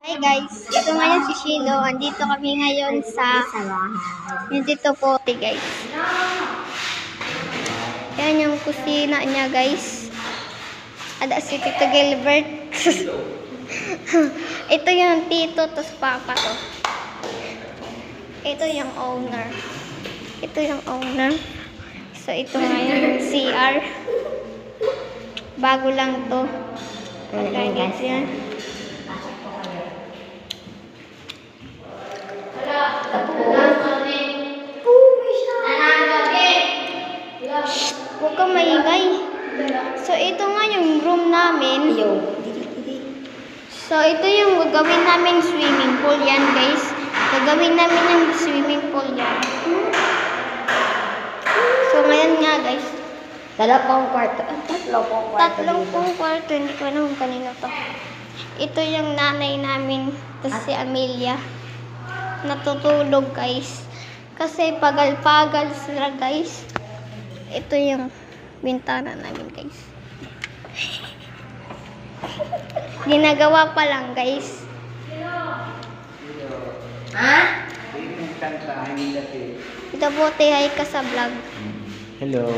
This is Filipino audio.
Hi guys, ito ngayon si Shilo. Andito kami ngayon sa dito po, guys. Yan yung kusina niya, guys. Ada si Tito Gilbert. Ito yung tito, tos papa ko. Ito yung owner. Ito yung owner. So ito ngayon CR. Bago lang to. Pagkagit yan. Huwag kang maingay. So, ito nga yung room namin. So, ito yung gagawin namin swimming pool yan, guys. Gagawin namin yung swimming pool yan. So, ngayon nga, guys. Tatlong kwarto. Tatlong kwarto. Hindi ko alam kung kanino to. Ito yung nanay namin. Tapos si Amelia. Natutulog, guys. Kasi pagal-pagal sila, guys. Ito yung bintana namin, guys. Ginagawa pa lang, guys. Ha? Ito po, hi ka sa vlog. Hello.